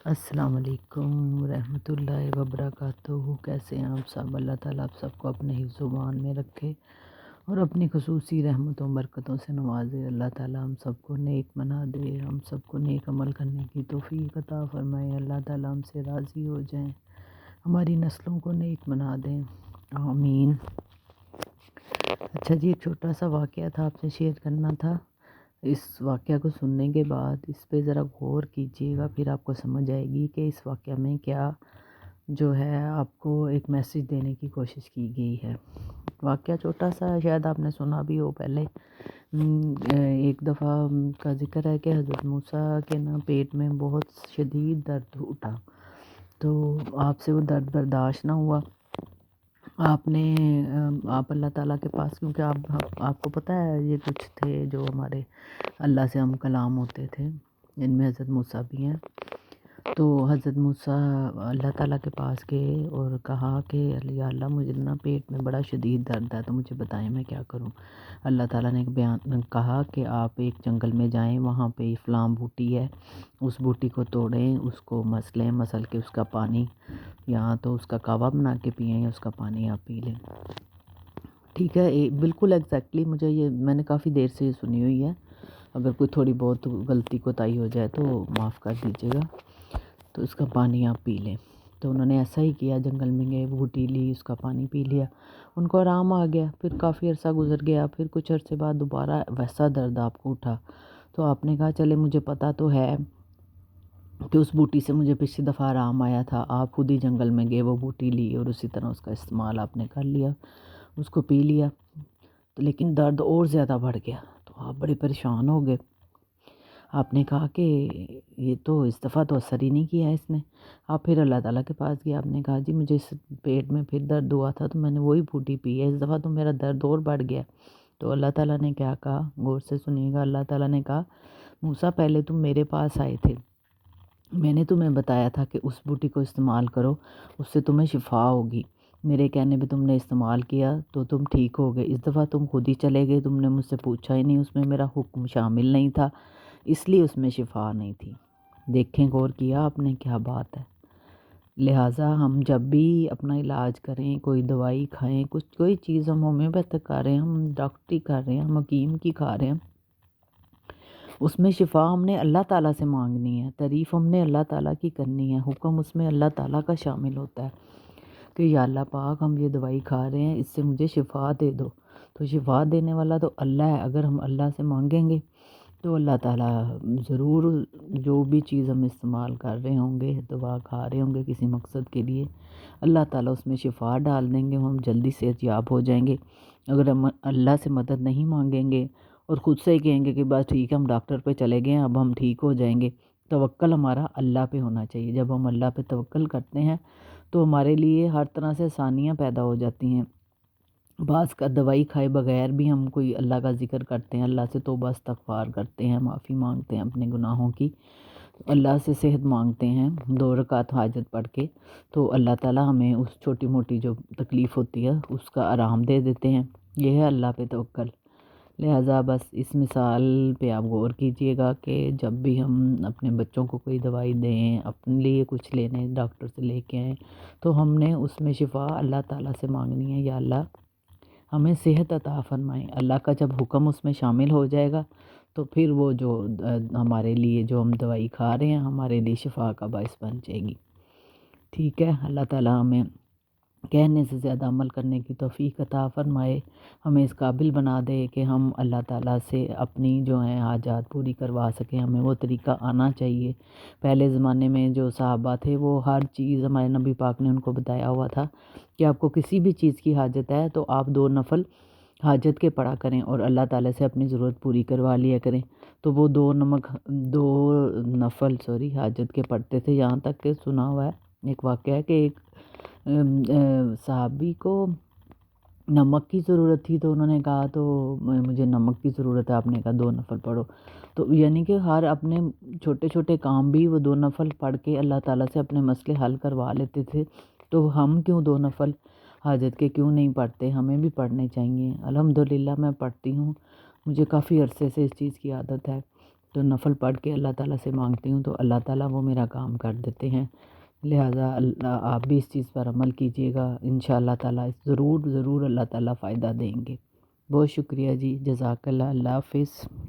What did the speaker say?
السلام علیکم ورحمۃ اللہ وبرکاتہ۔ کیسے ہیں آپ سب؟ اللہ تعالیٰ آپ سب کو اپنے حفظ و امان میں رکھے اور اپنی خصوصی رحمتوں برکتوں سے نوازے۔ اللہ تعالیٰ ہم سب کو نیک بنا دے، ہم سب کو نیک عمل کرنے کی توفیق عطا فرمائے۔ اللہ تعالیٰ ہم سے راضی ہو جائیں، ہماری نسلوں کو نیک بنا دیں، آمین۔ اچھا جی، ایک چھوٹا سا واقعہ تھا، آپ سے شیئر کرنا تھا۔ اس واقعہ کو سننے کے بعد اس پہ ذرا غور کیجیے گا، پھر آپ کو سمجھ آئے گی کہ اس واقعہ میں کیا جو ہے آپ کو ایک میسج دینے کی کوشش کی گئی ہے۔ واقعہ چھوٹا سا ہے، شاید آپ نے سنا بھی ہو پہلے۔ ایک دفعہ کا ذکر ہے کہ حضرت موسیٰ کے پیٹ میں بہت شدید درد اٹھا، تو آپ سے وہ درد برداشت نہ ہوا۔ آپ اللہ تعالیٰ کے پاس، کیونکہ آپ کو پتہ ہے یہ کچھ تھے جو ہمارے اللہ سے ہم کلام ہوتے تھے، جن میں حضرت موسیٰ بھی ہیں۔ تو حضرت موسیٰ اللہ تعالیٰ کے پاس گئے اور کہا کہ یا اللہ مجھے پیٹ میں بڑا شدید درد ہے، تو مجھے بتائیں میں کیا کروں۔ اللہ تعالیٰ نے کہا کہ آپ ایک جنگل میں جائیں، وہاں پہ فلاں بوٹی ہے، اس بوٹی کو توڑیں، اس کو مسلیں، مسل کے اس کا پانی یا تو اس کا کعوہ بنا کے پئیں یا اس کا پانی آپ پی لیں۔ ٹھیک ہے، بالکل ایگزیکٹلی مجھے میں نے کافی دیر سے یہ سنی ہوئی ہے، اگر کوئی تھوڑی بہت غلطی کوتاہی ہو جائے تو معاف کر دیجیے گا۔ تو اس کا پانی آپ پی لیں۔ تو انہوں نے ایسا ہی کیا، جنگل میں گئے، بوٹی لی، اس کا پانی پی لیا، ان کو آرام آ گیا۔ پھر کافی عرصہ گزر گیا، پھر کچھ عرصے بعد دوبارہ ویسا درد آپ کو اٹھا۔ تو آپ نے کہا چلے مجھے پتہ تو ہے کہ اس بوٹی سے مجھے پچھلی دفعہ آرام آیا تھا، آپ خود ہی جنگل میں گئے، وہ بوٹی لی اور اسی طرح اس کا استعمال آپ نے کر لیا، اس کو پی لیا، تو لیکن درد اور زیادہ بڑھ گیا۔ تو آپ بڑے پریشان ہو گئے۔ آپ نے کہا کہ یہ تو اس دفعہ تو اثر ہی نہیں کیا اس نے۔ آپ پھر اللہ تعالیٰ کے پاس گئے، آپ نے کہا جی مجھے اس پیٹ میں پھر درد ہوا تھا تو میں نے وہی بوٹی پی ہے، اس دفعہ تو میرا درد اور بڑھ گیا۔ تو اللہ تعالیٰ نے کیا کہا، غور سے سنیے گا۔ اللہ تعالیٰ نے کہا موسیٰ پہلے تم میرے پاس آئے تھے، میں نے تمہیں بتایا تھا کہ اس بوٹی کو استعمال کرو، اس سے تمہیں شفا ہوگی، میرے کہنے پہ تم نے استعمال کیا تو تم ٹھیک ہو گئے۔ اس دفعہ تم خود ہی چلے گئے، تم نے مجھ سے پوچھا ہی نہیں، اس میں میرا حکم شامل نہیں تھا، اس لیے اس میں شفا نہیں تھی۔ دیکھیں، غور کیا آپ نے، کیا بات ہے۔ لہٰذا ہم جب بھی اپنا علاج کریں، کوئی دوائی کھائیں، کوئی چیز ہم ہومیوپیتھک کھا رہے ہیں، ہم ڈاکٹری کر رہے ہیں، ہم حکیم کی کھا رہے ہیں، اس میں شفا ہم نے اللہ تعالیٰ سے مانگنی ہے، تعریف ہم نے اللہ تعالیٰ کی کرنی ہے، حکم اس میں اللہ تعالیٰ کا شامل ہوتا ہے کہ یا اللہ پاک ہم یہ دوائی کھا رہے ہیں، اس سے مجھے شفا دے دو۔ تو شفا دینے والا تو اللہ ہے، اگر ہم اللہ سے مانگیں گے تو اللہ تعالیٰ ضرور جو بھی چیز ہم استعمال کر رہے ہوں گے، دوا کھا رہے ہوں گے کسی مقصد کے لیے، اللہ تعالیٰ اس میں شفا ڈال دیں گے، ہم جلدی صحت یاب ہو جائیں گے۔ اگر ہم اللہ سے مدد نہیں مانگیں گے اور خود سے ہی کہیں گے کہ بس ٹھیک ہے ہم ڈاکٹر پہ چلے گئے ہیں، اب ہم ٹھیک ہو جائیں گے، توکل ہمارا اللہ پہ ہونا چاہیے۔ جب ہم اللہ پہ توکل کرتے ہیں تو ہمارے لیے ہر طرح سے آسانیاں پیدا ہو جاتی ہیں۔ بعض کا دوائی کھائے بغیر بھی ہم کوئی اللہ کا ذکر کرتے ہیں، اللہ سے توبہ استغفار کرتے ہیں، معافی مانگتے ہیں اپنے گناہوں کی، اللہ سے صحت مانگتے ہیں 2 رکعت حاجت پڑھ کے، تو اللہ تعالیٰ ہمیں اس چھوٹی موٹی جو تکلیف ہوتی ہے اس کا آرام دے دیتے ہیں۔ یہ ہے اللہ پہ توکل۔ لہٰذا بس اس مثال پہ آپ غور کیجئے گا کہ جب بھی ہم اپنے بچوں کو کوئی دوائی دیں، اپنے لیے کچھ لینے ڈاکٹر سے لے کے آئیں، تو ہم نے اس میں شفا اللہ تعالیٰ سے مانگنی ہے، یا اللہ ہمیں صحت عطا فرمائیں۔ اللہ کا جب حکم اس میں شامل ہو جائے گا تو پھر وہ جو ہمارے لیے جو ہم دوائی کھا رہے ہیں ہمارے لیے شفا کا باعث بن جائے گی۔ ٹھیک ہے، اللہ تعالیٰ ہمیں کہنے سے زیادہ عمل کرنے کی توفیق عطا فرمائے، ہمیں اس قابل بنا دے کہ ہم اللہ تعالیٰ سے اپنی جو ہیں حاجات پوری کروا سکیں۔ ہمیں وہ طریقہ آنا چاہیے۔ پہلے زمانے میں جو صحابہ تھے وہ ہر چیز، ہمارے نبی پاک نے ان کو بتایا ہوا تھا کہ آپ کو کسی بھی چیز کی حاجت ہے تو آپ 2 نفل حاجت کے پڑھا کریں اور اللہ تعالیٰ سے اپنی ضرورت پوری کروا لیا کریں۔ تو وہ 2 نفل حاجت کے پڑھتے تھے، یہاں تک کہ سنا ہوا ہے ایک واقعہ ہے کہ ایک صحابی کو نمک کی ضرورت تھی، تو انہوں نے کہا تو مجھے نمک کی ضرورت ہے، آپ نے کہا 2 نفل پڑھو۔ تو یعنی کہ ہر اپنے چھوٹے چھوٹے کام بھی وہ 2 نفل پڑھ کے اللہ تعالیٰ سے اپنے مسئلے حل کروا لیتے تھے۔ تو ہم کیوں 2 نفل حاجت کے کیوں نہیں پڑھتے؟ ہمیں بھی پڑھنے چاہیے۔ الحمدللہ میں پڑھتی ہوں، مجھے کافی عرصے سے اس چیز کی عادت ہے۔ تو نفل پڑھ کے اللہ تعالیٰ سے مانگتی ہوں تو اللہ تعالیٰ وہ میرا کام کر دیتے ہیں. لہٰذا آپ بھی اس چیز پر عمل کیجیے گا، انشاء اللہ تعالیٰ ضرور ضرور اللہ تعالیٰ فائدہ دیں گے. بہت شکریہ جی، جزاک اللہ. اللہ حافظ.